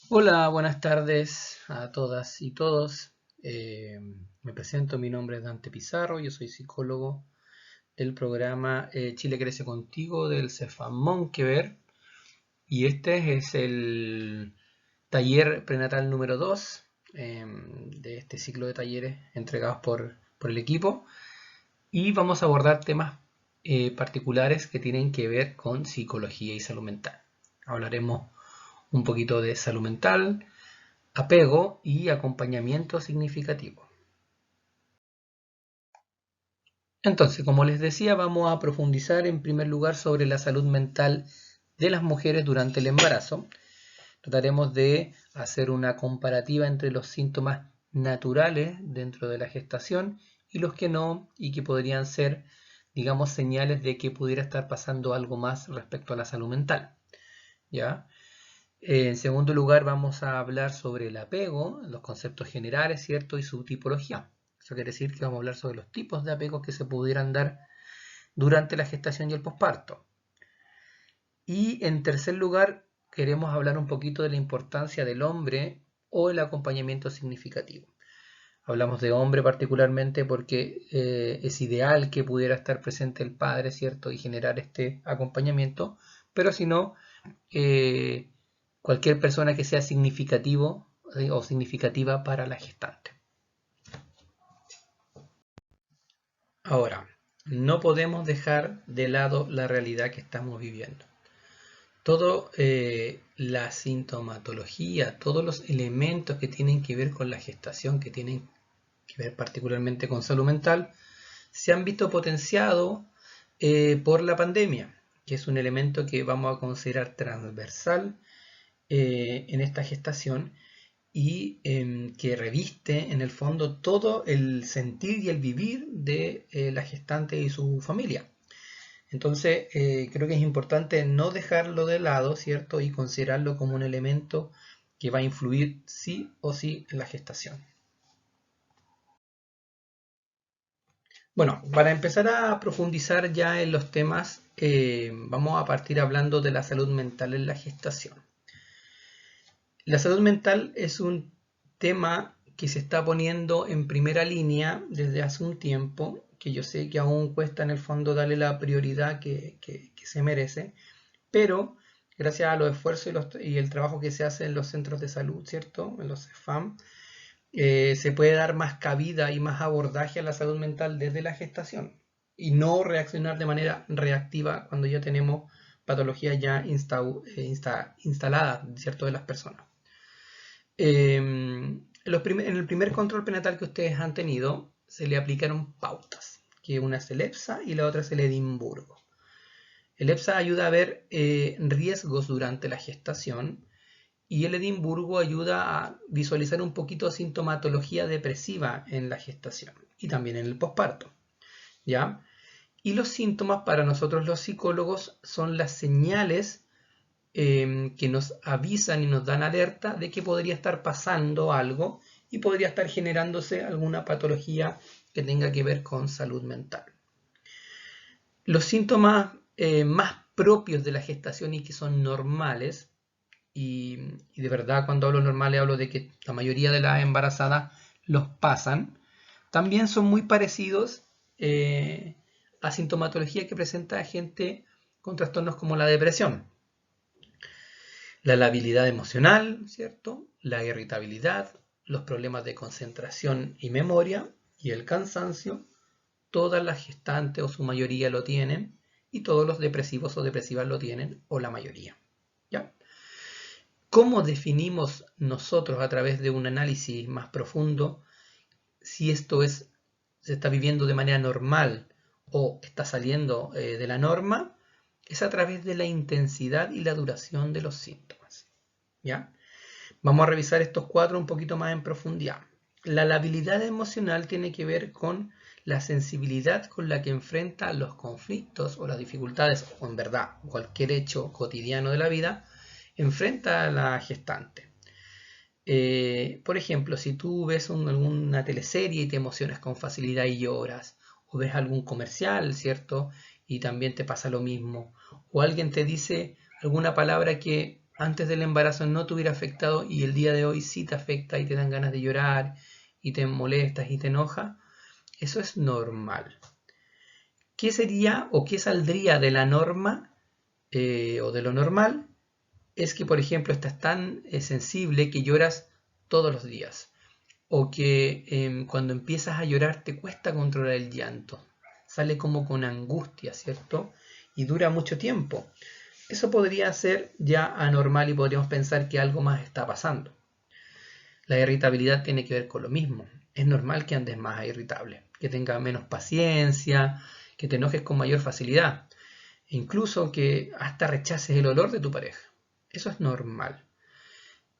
Hola, buenas tardes a todas y todos. Me presento, mi nombre es Dante Pizarro, yo soy psicólogo del programa Chile Crece Contigo del Cefam Monkever y este es el taller prenatal número 2 de este ciclo de talleres entregados por el equipo y vamos a abordar temas particulares que tienen que ver con psicología y salud mental. Hablaremos un poquito de salud mental, apego y acompañamiento significativo. Entonces, como les decía, vamos a profundizar en primer lugar sobre la salud mental de las mujeres durante el embarazo. Trataremos de hacer una comparativa entre los síntomas naturales dentro de la gestación y los que no, y que podrían ser, digamos, señales de que pudiera estar pasando algo más respecto a la salud mental. ¿Ya? En segundo lugar, vamos a hablar sobre el apego, los conceptos generales, ¿cierto? Y su tipología. Eso quiere decir que vamos a hablar sobre los tipos de apego que se pudieran dar durante la gestación y el posparto. Y en tercer lugar, queremos hablar un poquito de la importancia del hombre o el acompañamiento significativo. Hablamos de hombre particularmente porque es ideal que pudiera estar presente el padre, ¿cierto? Y generar este acompañamiento, pero si no, eh, cualquier persona que sea significativo o significativa para la gestante. Ahora, no podemos dejar de lado la realidad que estamos viviendo. Todo la sintomatología, todos los elementos que tienen que ver con la gestación, que tienen que ver particularmente con salud mental, se han visto potenciados por la pandemia, que es un elemento que vamos a considerar transversal en esta gestación y que reviste en el fondo todo el sentir y el vivir de la gestante y su familia. Entonces, creo que es importante no dejarlo de lado, ¿cierto? Y considerarlo como un elemento que va a influir sí o sí en la gestación. Bueno, para empezar a profundizar ya en los temas, vamos a partir hablando de la salud mental en la gestación. La salud mental es un tema que se está poniendo en primera línea desde hace un tiempo, que yo sé que aún cuesta en el fondo darle la prioridad que se merece, pero gracias a los esfuerzos y el trabajo que se hace en los centros de salud, ¿cierto? En los CEFAM, se puede dar más cabida y más abordaje a la salud mental desde la gestación y no reaccionar de manera reactiva cuando ya tenemos patologías ya instaladas, ¿cierto? De las personas. En el primer control prenatal que ustedes han tenido, se le aplicaron pautas, que una es el EPSA y la otra es el Edimburgo. El EPSA ayuda a ver riesgos durante la gestación y el Edimburgo ayuda a visualizar un poquito sintomatología depresiva en la gestación y también en el posparto. ¿Ya? Y los síntomas para nosotros los psicólogos son las señales que nos avisan y nos dan alerta de que podría estar pasando algo y podría estar generándose alguna patología que tenga que ver con salud mental. Los síntomas más propios de la gestación y que son normales, y de verdad cuando hablo normales hablo de que la mayoría de las embarazadas los pasan, también son muy parecidos a sintomatología que presenta gente con trastornos como la depresión. La labilidad emocional, ¿cierto? La irritabilidad, los problemas de concentración y memoria y el cansancio, todas las gestantes o su mayoría lo tienen y todos los depresivos o depresivas lo tienen o la mayoría. ¿Ya? ¿Cómo definimos nosotros a través de un análisis más profundo si esto se está viviendo de manera normal o está saliendo de la norma? Es a través de la intensidad y la duración de los síntomas. ¿Ya? Vamos a revisar estos cuatro un poquito más en profundidad. La labilidad emocional tiene que ver con la sensibilidad con la que enfrenta los conflictos o las dificultades, o en verdad cualquier hecho cotidiano de la vida, enfrenta a la gestante. Por ejemplo, si tú ves alguna teleserie y te emocionas con facilidad y lloras, o ves algún comercial, ¿cierto? Y también te pasa lo mismo, o alguien te dice alguna palabra que antes del embarazo no te hubiera afectado y el día de hoy sí te afecta y te dan ganas de llorar y te molestas y te enoja, eso es normal. ¿Qué sería o qué saldría de la norma o de lo normal? Es que, por ejemplo, estás tan sensible que lloras todos los días. O que cuando empiezas a llorar te cuesta controlar el llanto. Sale como con angustia, ¿cierto? Y dura mucho tiempo. Eso podría ser ya anormal y podríamos pensar que algo más está pasando. La irritabilidad tiene que ver con lo mismo. Es normal que andes más irritable, que tengas menos paciencia, que te enojes con mayor facilidad, e incluso que hasta rechaces el olor de tu pareja. Eso es normal.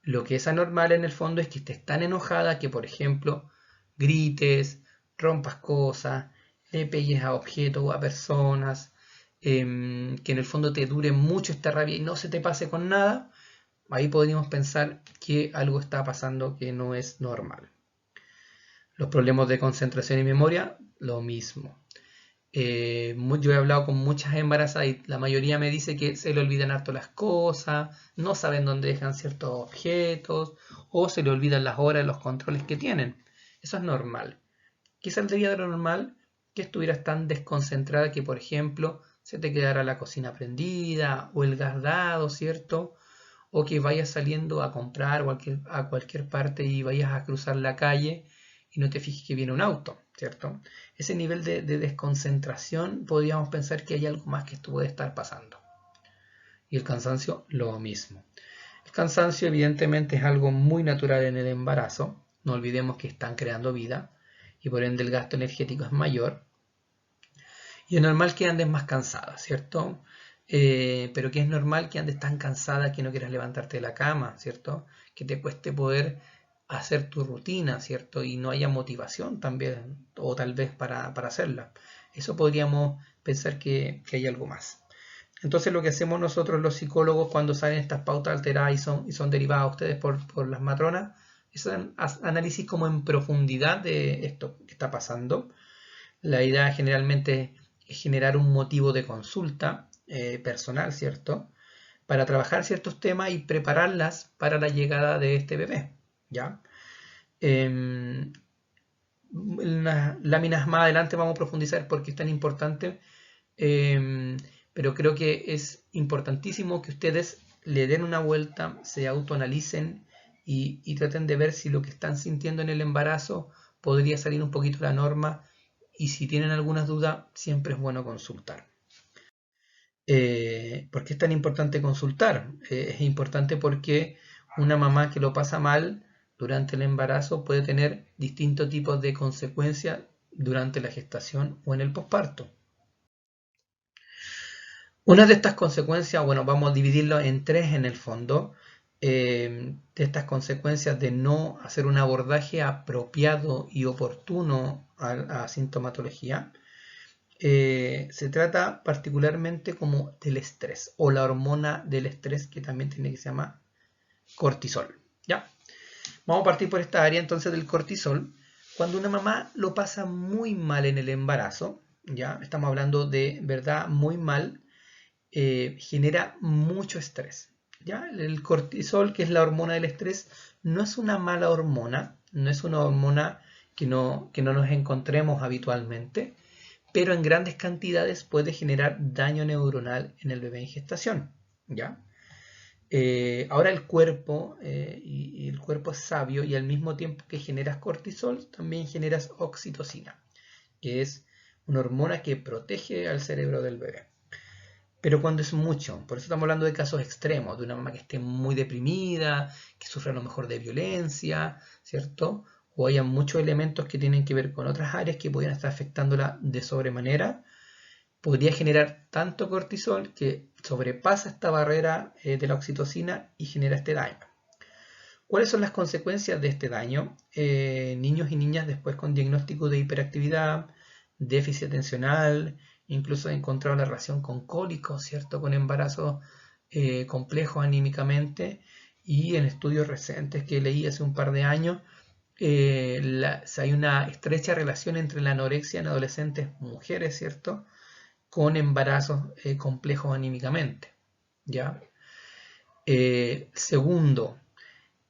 Lo que es anormal en el fondo es que estés tan enojada que, por ejemplo, grites, rompas cosas, le pegues a objetos o a personas, que en el fondo te dure mucho esta rabia y no se te pase con nada. Ahí podríamos pensar que algo está pasando que no es normal. Los problemas de concentración y memoria, lo mismo. Yo he hablado con muchas embarazadas y la mayoría me dice que se le olvidan harto las cosas, no saben dónde dejan ciertos objetos o se le olvidan las horas y los controles que tienen. Eso es normal. ¿Qué saldría de lo normal? Que estuvieras tan desconcentrada que, por ejemplo, se te quedara la cocina prendida o el gas dado, ¿cierto? O que vayas saliendo a comprar o a cualquier parte y vayas a cruzar la calle y no te fijes que viene un auto, ¿cierto? Ese nivel de desconcentración podríamos pensar que hay algo más que esto puede estar pasando. Y el cansancio, lo mismo. El cansancio evidentemente es algo muy natural en el embarazo. No olvidemos que están creando vida y por ende el gasto energético es mayor. Y es normal que andes más cansada, ¿cierto? Pero que es normal que andes tan cansada que no quieras levantarte de la cama, ¿cierto? Que te cueste poder hacer tu rutina, ¿cierto? Y no haya motivación también, o tal vez para hacerla. Eso podríamos pensar que hay algo más. Entonces lo que hacemos nosotros los psicólogos cuando salen estas pautas alteradas y son derivadas a ustedes por las matronas, es un análisis como en profundidad de esto que está pasando. La idea generalmente es generar un motivo de consulta personal, ¿cierto? Para trabajar ciertos temas y prepararlas para la llegada de este bebé, ¿ya? En las láminas más adelante vamos a profundizar por qué es tan importante, pero creo que es importantísimo que ustedes le den una vuelta, se autoanalicen y traten de ver si lo que están sintiendo en el embarazo podría salir un poquito de la norma y si tienen algunas dudas, siempre es bueno consultar. ¿Por qué es tan importante consultar? Es importante porque una mamá que lo pasa mal durante el embarazo puede tener distintos tipos de consecuencias durante la gestación o en el posparto. Una de estas consecuencias, bueno, vamos a dividirlo en tres en el fondo, de estas consecuencias de no hacer un abordaje apropiado y oportuno a sintomatología. Se trata particularmente como del estrés o la hormona del estrés que también tiene que se llama cortisol. ¿Ya? Vamos a partir por esta área entonces del cortisol. Cuando una mamá lo pasa muy mal en el embarazo, ya estamos hablando de verdad muy mal, genera mucho estrés. ¿Ya? El cortisol, que es la hormona del estrés, no es una mala hormona, no es una hormona que no nos encontremos habitualmente, pero en grandes cantidades puede generar daño neuronal en el bebé en gestación. ¿Ya? Ahora el cuerpo, y el cuerpo es sabio y al mismo tiempo que generas cortisol, también generas oxitocina, que es una hormona que protege al cerebro del bebé. Pero cuando es mucho, por eso estamos hablando de casos extremos, de una mamá que esté muy deprimida, que sufra a lo mejor de violencia, ¿cierto? O haya muchos elementos que tienen que ver con otras áreas que podrían estar afectándola de sobremanera, podría generar tanto cortisol que sobrepasa esta barrera de la oxitocina y genera este daño. ¿Cuáles son las consecuencias de este daño? Niños y niñas después con diagnóstico de hiperactividad, déficit atencional, incluso he encontrado la relación con cólicos, ¿cierto? Con embarazos complejos anímicamente y en estudios recientes que leí hace un par de años, hay una estrecha relación entre la anorexia en adolescentes mujeres, ¿cierto? Con embarazos complejos anímicamente, ¿ya? Segundo,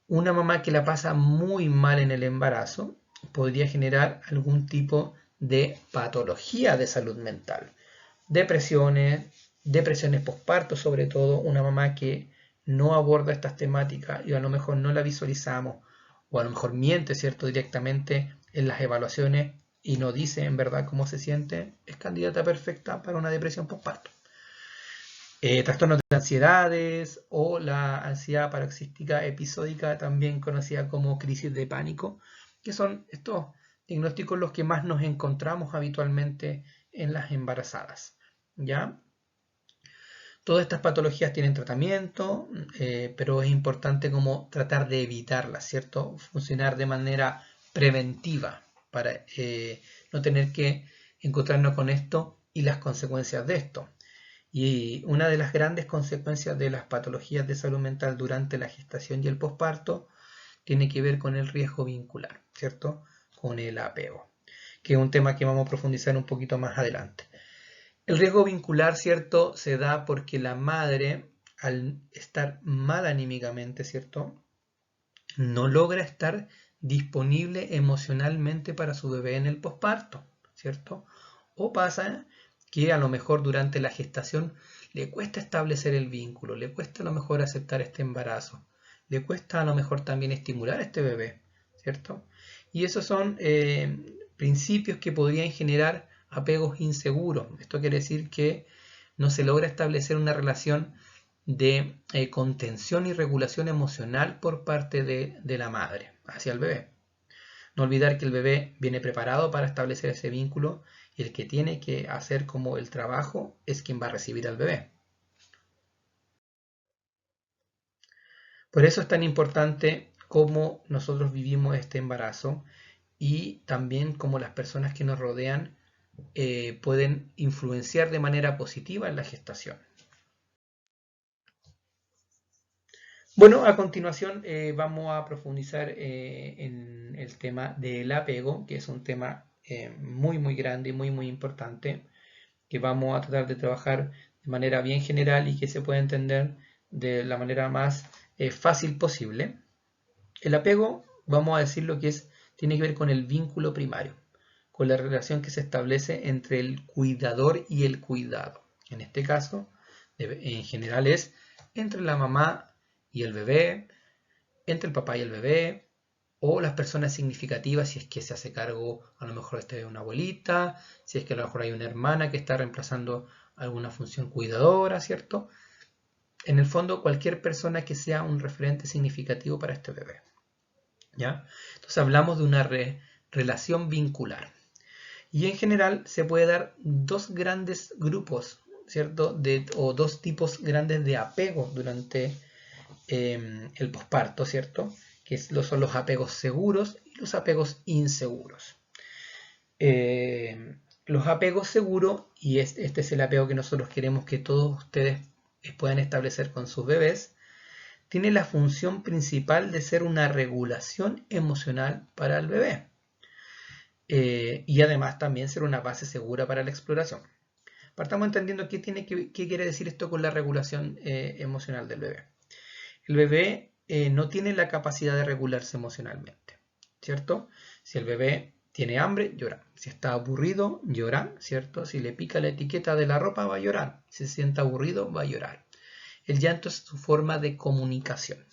una mamá que la pasa muy mal en el embarazo podría generar algún tipo de patología de salud mental. Depresiones posparto, sobre todo una mamá que no aborda estas temáticas y a lo mejor no la visualizamos o a lo mejor miente, ¿cierto?, directamente en las evaluaciones y no dice en verdad cómo se siente, es candidata perfecta para una depresión posparto. Trastornos de ansiedades o la ansiedad paroxística episódica, también conocida como crisis de pánico, que son estos diagnósticos los que más nos encontramos habitualmente en las embarazadas, ¿ya? Todas estas patologías tienen tratamiento, pero es importante como tratar de evitarlas, ¿cierto? Funcionar de manera preventiva para no tener que encontrarnos con esto y las consecuencias de esto. Y una de las grandes consecuencias de las patologías de salud mental durante la gestación y el posparto tiene que ver con el riesgo vincular, ¿cierto? Con el apego, que es un tema que vamos a profundizar un poquito más adelante. El riesgo vincular, ¿cierto?, se da porque la madre, al estar mal anímicamente, ¿cierto?, no logra estar disponible emocionalmente para su bebé en el posparto, ¿cierto? O pasa que a lo mejor durante la gestación le cuesta establecer el vínculo, le cuesta a lo mejor aceptar este embarazo, le cuesta a lo mejor también estimular a este bebé, ¿cierto? Y esos son principios que podrían generar apegos inseguros. Esto quiere decir que no se logra establecer una relación de contención y regulación emocional por parte de la madre hacia el bebé. No olvidar que el bebé viene preparado para establecer ese vínculo y el que tiene que hacer como el trabajo es quien va a recibir al bebé. Por eso es tan importante cómo nosotros vivimos este embarazo y también cómo las personas que nos rodean pueden influenciar de manera positiva en la gestación. Bueno, a continuación vamos a profundizar en el tema del apego, que es un tema muy grande y muy importante, que vamos a tratar de trabajar de manera bien general y que se pueda entender de la manera más fácil posible. El apego, vamos a decir lo que es, tiene que ver con el vínculo primario, con la relación que se establece entre el cuidador y el cuidado. En este caso, en general es entre la mamá y el bebé, entre el papá y el bebé, o las personas significativas, si es que se hace cargo a lo mejor de una abuelita, si es que a lo mejor hay una hermana que está reemplazando alguna función cuidadora, ¿cierto? En el fondo, cualquier persona que sea un referente significativo para este bebé, ¿ya? Entonces hablamos de una relación vincular. Y en general se puede dar dos grandes grupos, ¿cierto? O dos tipos grandes de apego durante el posparto, ¿cierto? Que son los apegos seguros y los apegos inseguros. Los apegos seguros, y este es el apego que nosotros queremos que todos ustedes puedan establecer con sus bebés, tiene la función principal de ser una regulación emocional para el bebé. Y además también ser una base segura para la exploración. Partamos entendiendo qué quiere decir esto con la regulación emocional del bebé. El bebé no tiene la capacidad de regularse emocionalmente, ¿cierto? Si el bebé tiene hambre, llora. Si está aburrido, llora, ¿cierto? Si le pica la etiqueta de la ropa, va a llorar. Si se siente aburrido, va a llorar. El llanto es su forma de comunicación.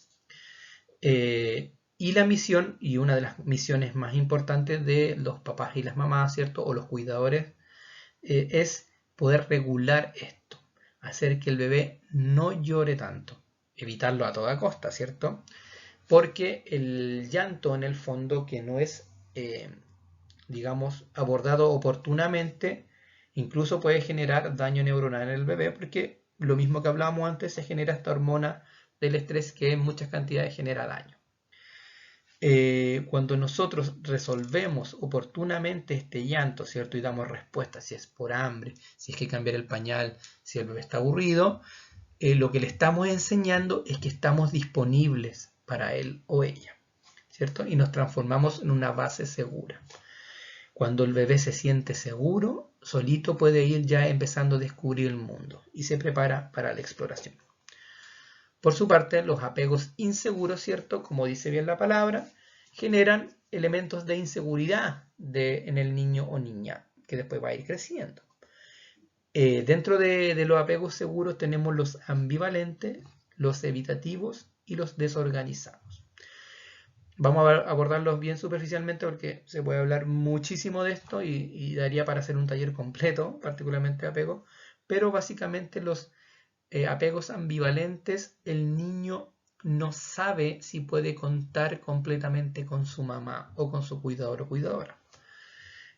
Y la misión, y una de las misiones más importantes de los papás y las mamás, ¿cierto? O los cuidadores, es poder regular esto. Hacer que el bebé no llore tanto. Evitarlo a toda costa, ¿cierto? Porque el llanto en el fondo que no es, digamos, abordado oportunamente, incluso puede generar daño neuronal en el bebé, porque lo mismo que hablábamos antes, se genera esta hormona del estrés que en muchas cantidades genera daño. Cuando nosotros resolvemos oportunamente este llanto, ¿cierto? Y damos respuesta, si es por hambre, si es que cambiar el pañal, si el bebé está aburrido, lo que le estamos enseñando es que estamos disponibles para él o ella, ¿cierto? Y nos transformamos en una base segura. Cuando el bebé se siente seguro, solito puede ir ya empezando a descubrir el mundo y se prepara para la exploración. Por su parte, los apegos inseguros, ¿cierto? Como dice bien la palabra, generan elementos de inseguridad en el niño o niña, que después va a ir creciendo. Dentro de los apegos seguros tenemos los ambivalentes, los evitativos y los desorganizados. Vamos a abordarlos bien superficialmente porque se puede hablar muchísimo de esto y daría para hacer un taller completo, particularmente de apego, pero básicamente los apegos ambivalentes, el niño no sabe si puede contar completamente con su mamá o con su cuidador o cuidadora.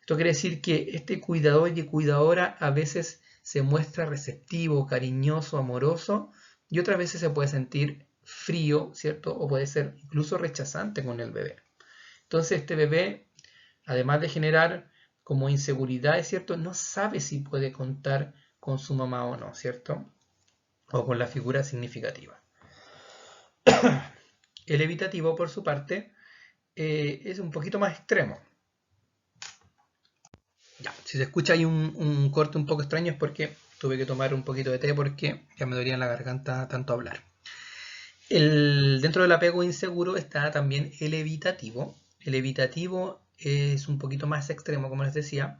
Esto quiere decir que este cuidador y cuidadora a veces se muestra receptivo, cariñoso, amoroso, y otras veces se puede sentir frío, ¿cierto? O puede ser incluso rechazante con el bebé. Entonces este bebé, además de generar como inseguridad, ¿cierto? No sabe si puede contar con su mamá o no, ¿cierto? O con la figura significativa. El evitativo, por su parte, es un poquito más extremo. Ya, si se escucha ahí un corte un poco extraño es porque tuve que tomar un poquito de té porque ya me dolía en la garganta tanto hablar. Dentro del apego inseguro está también el evitativo. El evitativo es un poquito más extremo, como les decía,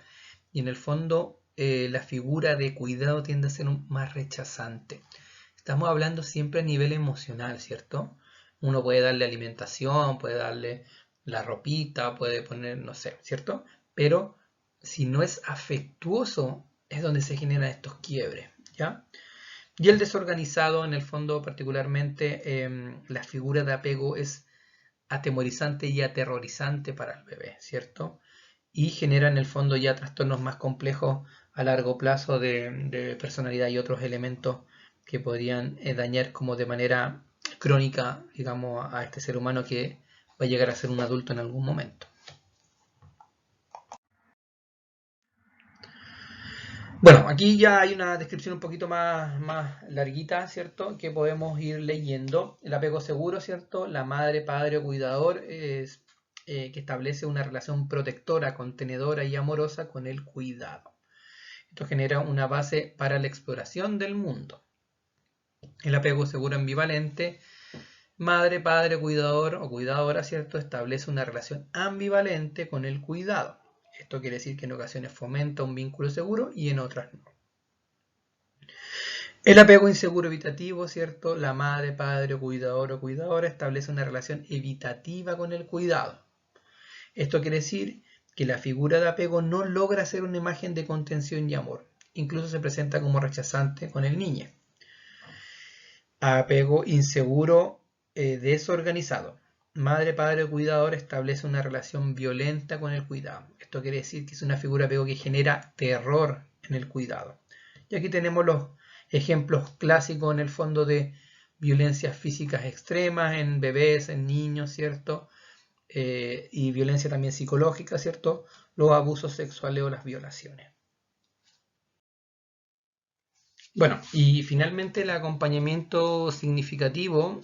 y en el fondo la figura de cuidado tiende a ser más rechazante. Estamos hablando siempre a nivel emocional, ¿cierto? Uno puede darle alimentación, puede darle la ropita, puede poner, no sé, ¿cierto? Pero si no es afectuoso, es donde se generan estos quiebres, ¿ya? Y el desorganizado, en el fondo, particularmente, la figura de apego es atemorizante y aterrorizante para el bebé, ¿cierto? Y genera en el fondo ya trastornos más complejos a largo plazo de personalidad y otros elementos que podrían dañar como de manera crónica, digamos, a este ser humano que va a llegar a ser un adulto en algún momento. Bueno, aquí ya hay una descripción un poquito más larguita, ¿cierto? Que podemos ir leyendo. El apego seguro, ¿cierto? La madre, padre o cuidador es que establece una relación protectora, contenedora y amorosa con el cuidado. Esto genera una base para la exploración del mundo. El apego seguro ambivalente, madre, padre, cuidador o cuidadora, ¿cierto? Establece una relación ambivalente con el cuidado. Esto quiere decir que en ocasiones fomenta un vínculo seguro y en otras no. El apego inseguro evitativo, ¿cierto? La madre, padre, cuidador o cuidadora establece una relación evitativa con el cuidado. Esto quiere decir que la figura de apego no logra ser una imagen de contención y amor. Incluso se presenta como rechazante con el niño. Apego inseguro desorganizado. Madre, padre o cuidador establece una relación violenta con el cuidado. Esto quiere decir que es una figura de apego que genera terror en el cuidado. Y aquí tenemos los ejemplos clásicos en el fondo de violencias físicas extremas en bebés, en niños, ¿cierto? Y violencia también psicológica, ¿cierto? Los abusos sexuales o las violaciones. Bueno, y finalmente el acompañamiento significativo.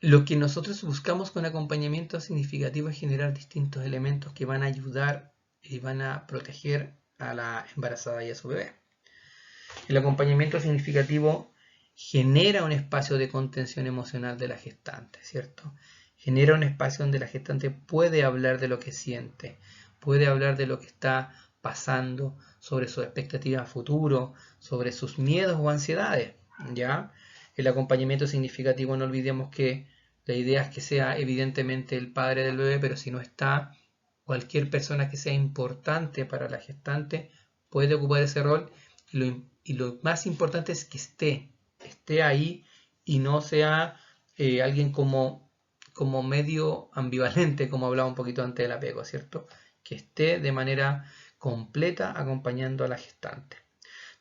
Lo que nosotros buscamos con acompañamiento significativo es generar distintos elementos que van a ayudar y van a proteger a la embarazada y a su bebé. El acompañamiento significativo genera un espacio de contención emocional de la gestante, ¿cierto? Genera un espacio donde la gestante puede hablar de lo que siente, puede hablar de lo que está pasando, sobre sus expectativas a futuro, sobre sus miedos o ansiedades, ¿ya? El acompañamiento significativo, no olvidemos que la idea es que sea evidentemente el padre del bebé, pero si no está, cualquier persona que sea importante para la gestante puede ocupar ese rol y lo más importante es que esté ahí y no sea alguien como medio ambivalente, como hablaba un poquito antes del apego, ¿cierto? Que esté de manera completa acompañando a la gestante.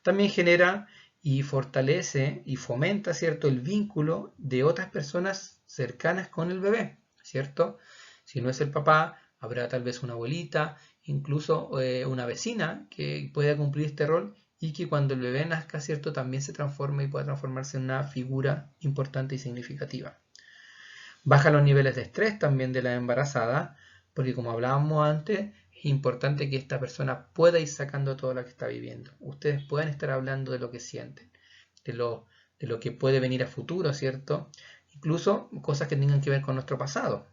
También genera y fortalece y fomenta, ¿cierto?, el vínculo de otras personas cercanas con el bebé, ¿cierto? Si no es el papá, habrá tal vez una abuelita, incluso una vecina que pueda cumplir este rol y que cuando el bebé nazca, ¿cierto?, también se transforme y pueda transformarse en una figura importante y significativa. Baja los niveles de estrés también de la embarazada, porque como hablábamos antes, es importante que esta persona pueda ir sacando todo lo que está viviendo. Ustedes pueden estar hablando de lo que sienten, de lo que puede venir a futuro, ¿cierto? Incluso cosas que tengan que ver con nuestro pasado.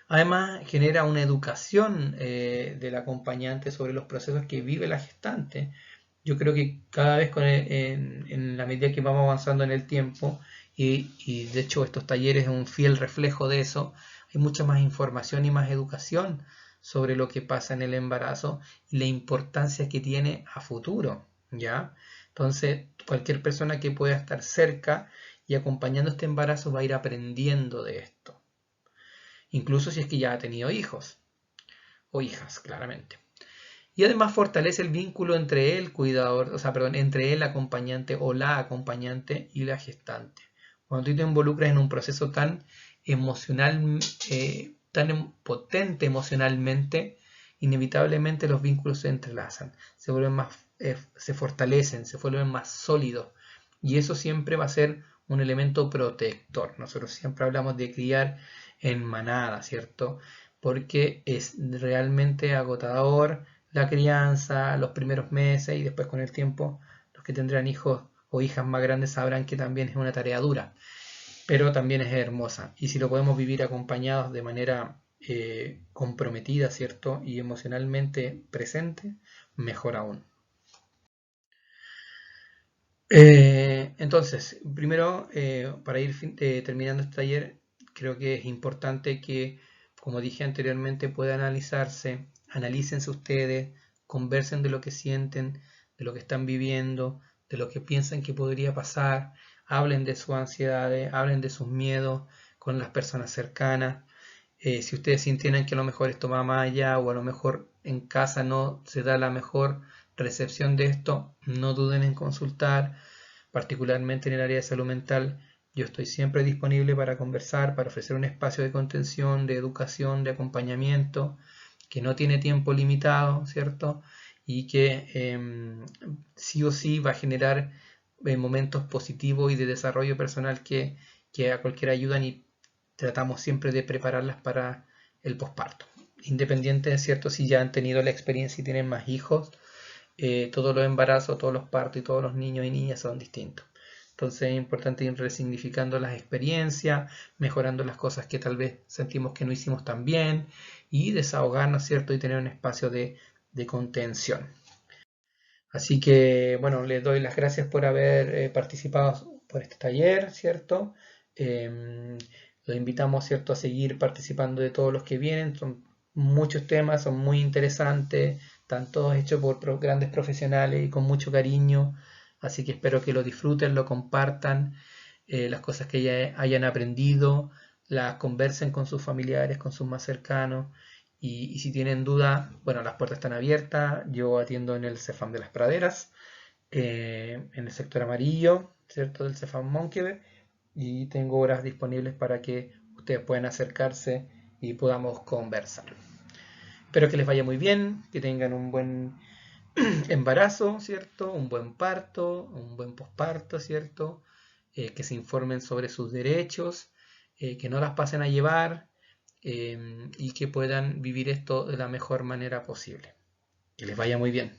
Además, genera una educación del acompañante sobre los procesos que vive la gestante. Yo creo que cada vez en la medida que vamos avanzando en el tiempo, y de hecho estos talleres es un fiel reflejo de eso, hay mucha más información y más educación sobre lo que pasa en el embarazo y la importancia que tiene a futuro, ¿ya? Entonces, cualquier persona que pueda estar cerca y acompañando este embarazo va a ir aprendiendo de esto. Incluso si es que ya ha tenido hijos o hijas, claramente. Y además fortalece el vínculo entre el cuidador, o sea, perdón, entre el acompañante o la acompañante y la gestante. Cuando tú te involucras en un proceso tan emocional, tan potente emocionalmente, inevitablemente los vínculos se entrelazan, se vuelven más, se fortalecen, se vuelven más sólidos. Y eso siempre va a ser un elemento protector. Nosotros siempre hablamos de criar en manada, ¿cierto? Porque es realmente agotador la crianza, los primeros meses y después con el tiempo los que tendrán hijos o hijas más grandes sabrán que también es una tarea dura, pero también es hermosa. Y si lo podemos vivir acompañados de manera comprometida, ¿cierto? Y emocionalmente presente, mejor aún. Entonces, primero, para ir terminando este taller, creo que es importante que, como dije anteriormente, puedan analizarse, analícense ustedes, conversen de lo que sienten, de lo que están viviendo, de lo que piensan que podría pasar, hablen de sus ansiedades, hablen de sus miedos con las personas cercanas. Si ustedes sintieran que a lo mejor esto va más allá o a lo mejor en casa no se da la mejor recepción de esto, no duden en consultar, particularmente en el área de salud mental. Yo estoy siempre disponible para conversar, para ofrecer un espacio de contención, de educación, de acompañamiento, que no tiene tiempo limitado, ¿cierto? Y que sí o sí va a generar momentos positivos y de desarrollo personal que a cualquiera ayudan y tratamos siempre de prepararlas para el posparto. Independiente de cierto si ya han tenido la experiencia y tienen más hijos, todos los embarazos, todos los partos y todos los niños y niñas son distintos. Entonces es importante ir resignificando las experiencias, mejorando las cosas que tal vez sentimos que no hicimos tan bien y desahogarnos, ¿cierto? Y tener un espacio de contención. Así que, bueno, les doy las gracias por haber participado por este taller, ¿cierto? Los invitamos, ¿cierto?, a seguir participando de todos los que vienen. Son muchos temas, son muy interesantes, están todos hechos por grandes profesionales y con mucho cariño. Así que espero que lo disfruten, lo compartan, las cosas que ya hayan aprendido, las conversen con sus familiares, con sus más cercanos. Y si tienen dudas, bueno, las puertas están abiertas. Yo atiendo en el Cefam de las Praderas, en el sector amarillo, ¿cierto? Del Cefam Monkeberg, y tengo horas disponibles para que ustedes puedan acercarse y podamos conversar. Espero que les vaya muy bien, que tengan un buen embarazo, ¿cierto? Un buen parto, un buen posparto, ¿cierto? Que se informen sobre sus derechos, que no las pasen a llevar y que puedan vivir esto de la mejor manera posible. Que les vaya muy bien.